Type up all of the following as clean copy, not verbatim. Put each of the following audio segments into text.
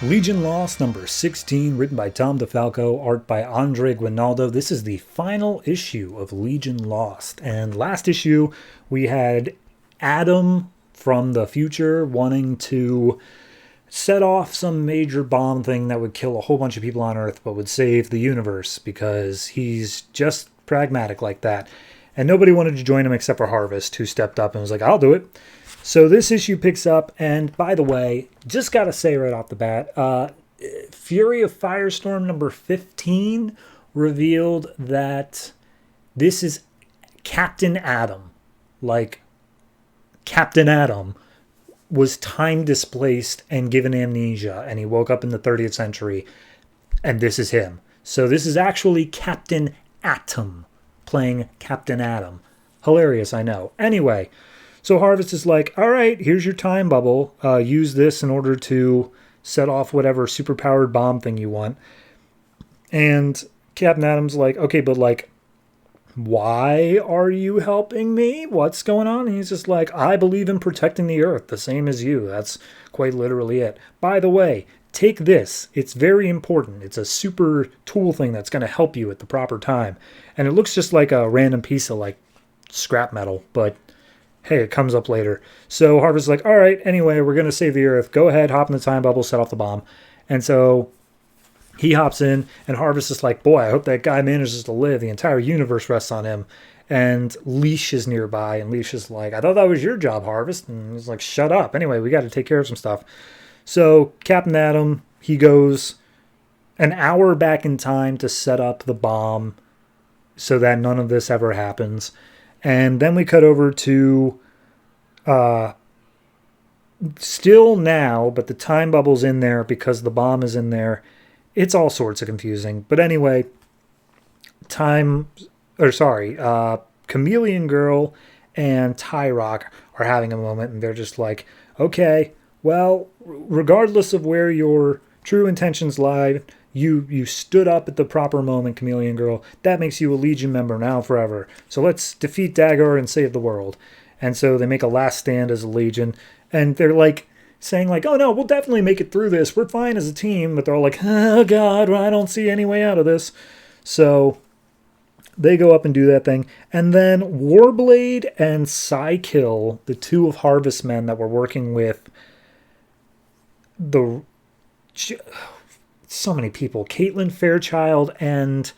Legion Lost number 16, written by Tom DeFalco, art by Andre Guinaldo. This is the final issue of Legion Lost. And last issue, we had Adam from the future wanting to set off some major bomb thing that would kill a whole bunch of people on Earth but would save the universe because he's just pragmatic like that. And nobody wanted to join him except for Harvest, who stepped up and was like, I'll do it. So this issue picks up, and by the way, just got to say right off the bat, Fury of Firestorm number 15 revealed that this is Captain Atom. Like, Captain Atom was time displaced and given amnesia, and he woke up in the 30th century, and this is him. So this is actually Captain Atom playing Captain Atom. Hilarious, I know. Anyway, so Harvest is like, all right, here's your time bubble. Use this in order to set off whatever superpowered bomb thing you want. And Captain Atom's like, okay, but like, why are you helping me? What's going on? And he's just like, I believe in protecting the Earth, the same as you. That's quite literally it. By the way, take this. It's very important. It's a super tool thing that's going to help you at the proper time. And it looks just like a random piece of like scrap metal, but hey, it comes up later. So Harvest's like, all right, anyway, we're going to save the Earth. Go ahead, hop in the time bubble, set off the bomb. And so he hops in, and Harvest is like, boy, I hope that guy manages to live. The entire universe rests on him. And Leash is nearby, and Leash is like, I thought that was your job, Harvest. And he's like, shut up. Anyway, we got to take care of some stuff. So Captain Atom, he goes an hour back in time to set up the bomb so that none of this ever happens. And then we cut over to still now, but the time bubble's in there because the bomb is in there. It's all sorts of confusing. But anyway, Chameleon Girl and Tyrock are having a moment, and they're just like, okay, well, regardless of where your true intentions lie, you stood up at the proper moment, Chameleon Girl. That makes you a Legion member now forever. So let's defeat Dagor and save the world. And so they make a last stand as a Legion. And they're like saying like, oh no, we'll definitely make it through this. We're fine as a team. But they're all like, oh God, I don't see any way out of this. So they go up and do that thing. And then Warblade and Psykill, the two of Harvest Men that were working with the... so many people. Caitlin Fairchild and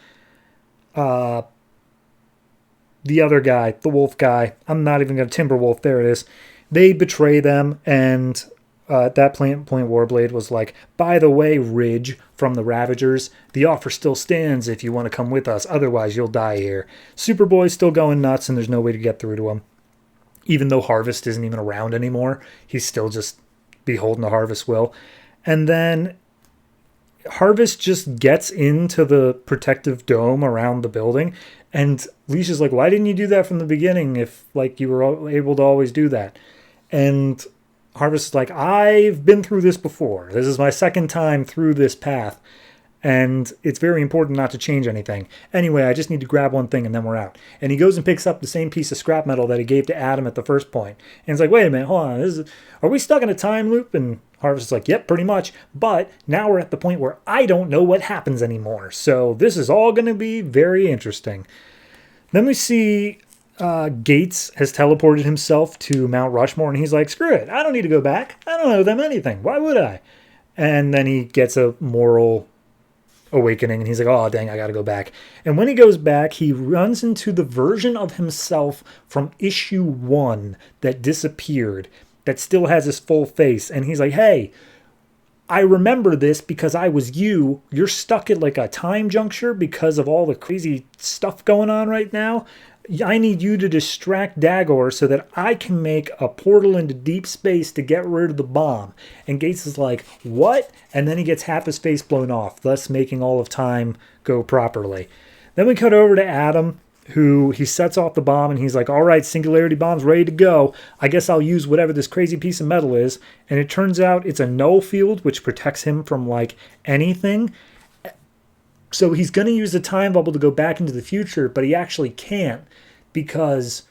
the other guy, the wolf guy. I'm not even going to Timberwolf. There it is. They betray them, and at that point, Warblade was like, by the way, Ridge from the Ravagers, the offer still stands if you want to come with us. Otherwise, you'll die here. Superboy's still going nuts, and there's no way to get through to him. Even though Harvest isn't even around anymore, he's still just beholden to Harvest's will. And then Harvest just gets into the protective dome around the building, and Leash is like, why didn't you do that from the beginning if like you were able to always do that? And Harvest is like, I've been through this before. This is my second time through this path, and it's very important not to change anything. Anyway, I just need to grab one thing and then we're out. And he goes and picks up the same piece of scrap metal that he gave to Adam at the first point. And it's like, wait a minute, hold on. Are we stuck in a time loop? And Harvest is like, yep, pretty much. But now we're at the point where I don't know what happens anymore. So this is all going to be very interesting. Then we see Gates has teleported himself to Mount Rushmore, and he's like, screw it. I don't need to go back. I don't owe them anything. Why would I? And then he gets a moral awakening, and he's like, oh, dang, I got to go back. And when he goes back, he runs into the version of himself from issue 1 that disappeared, that still has his full face. And he's like, hey, I remember this because I was you. You're stuck at like a time juncture because of all the crazy stuff going on right now. I need you to distract Dagor so that I can make a portal into deep space to get rid of the bomb. And Gates is like, what? And then he gets half his face blown off, thus making all of time go properly. Then we cut over to Adam, who he sets off the bomb, and he's like, all right, singularity bomb's ready to go. I guess I'll use whatever this crazy piece of metal is. And it turns out it's a null field, which protects him from like anything. So he's going to use the time bubble to go back into the future, but he actually can't because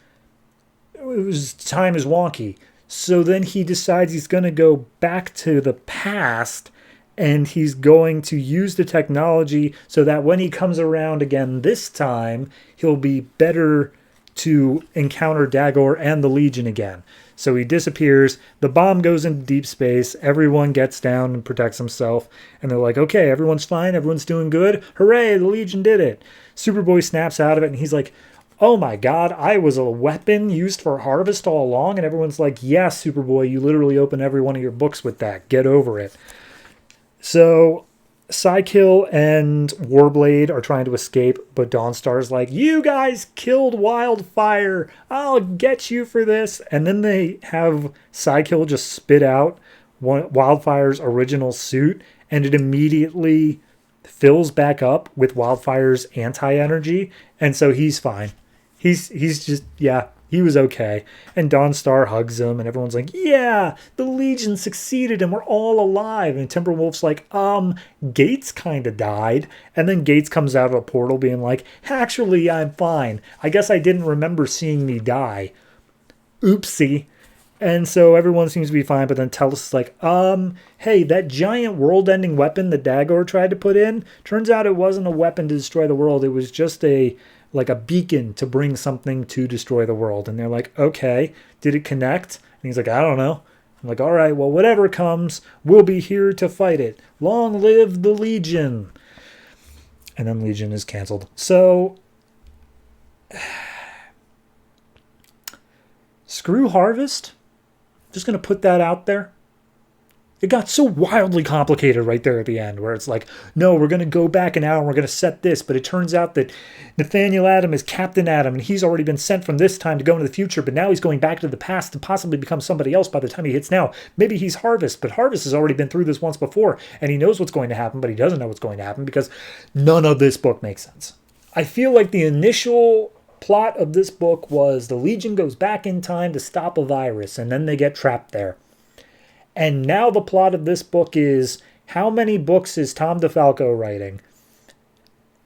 time is wonky. So then he decides he's going to go back to the past and he's going to use the technology so that when he comes around again this time, he'll be better to encounter Dagor and the Legion again. So he disappears, the bomb goes into deep space, everyone gets down and protects himself, and they're like, okay, everyone's fine, everyone's doing good, hooray, the Legion did it. Superboy snaps out of it, and he's like, oh my god, I was a weapon used for harvest all along? And everyone's like, yeah, Superboy, you literally open every one of your books with that, get over it. So Psykill and Warblade are trying to escape, but Dawnstar's like, you guys killed Wildfire, I'll get you for this. And then they have Psykill just spit out Wildfire's original suit, and it immediately fills back up with Wildfire's anti-energy, and so he's fine. He's just, yeah, he was okay. And Dawnstar hugs him, and everyone's like, yeah, the Legion succeeded, and we're all alive. And Timberwolf's like, Gates kind of died. And then Gates comes out of a portal being like, actually, I'm fine. I guess I didn't remember seeing me die. Oopsie. And so everyone seems to be fine, but then Tellus is like, hey, that giant world-ending weapon that Dagor tried to put in, turns out it wasn't a weapon to destroy the world. It was just a beacon to bring something to destroy the world. And they're like, okay, did it connect? And he's like, I don't know. I'm like, all right, well, whatever comes, we'll be here to fight it. Long live the Legion. And then Legion is canceled. So, screw Harvest. Just going to put that out there. It got so wildly complicated right there at the end, where it's like, no, we're going to go back an hour and we're going to set this, but it turns out that Nathaniel Adam is Captain Adam, and he's already been sent from this time to go into the future, but now he's going back to the past to possibly become somebody else by the time he hits now. Maybe he's Harvest, but Harvest has already been through this once before, and he knows what's going to happen, but he doesn't know what's going to happen because none of this book makes sense. I feel like the initial plot of this book was the Legion goes back in time to stop a virus, and then they get trapped there. And now the plot of this book is, how many books is Tom DeFalco writing?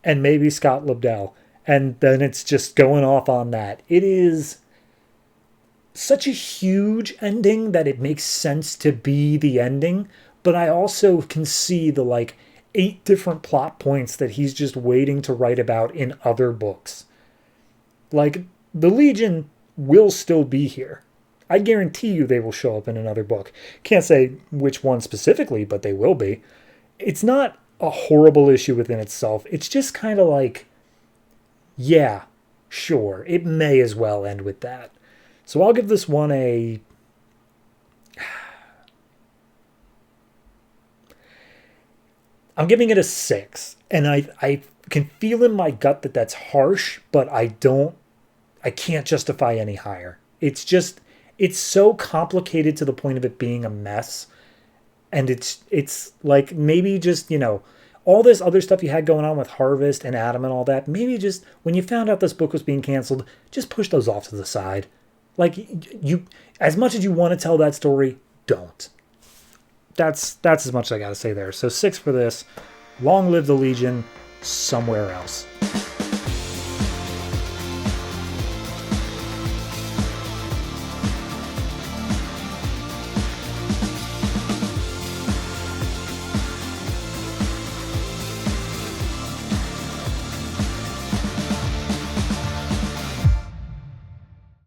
And maybe Scott Lobdell. And then it's just going off on that. It is such a huge ending that it makes sense to be the ending. But I also can see the 8 different plot points that he's just waiting to write about in other books. The Legion will still be here. I guarantee you they will show up in another book. Can't say which one specifically, but they will be. It's not a horrible issue within itself. It's just kind of like, yeah, sure, it may as well end with that. So I'll give this one a... I'm giving it a 6. And I can feel in my gut that that's harsh, but I can't justify any higher. It's so complicated to the point of it being a mess. And it's like, maybe just, all this other stuff you had going on with Harvest and Adam and all that, maybe just when you found out this book was being canceled, just push those off to the side. You, as much as you want to tell that story, don't. That's as much as I got to say there. So 6 for this. Long live the Legion somewhere else.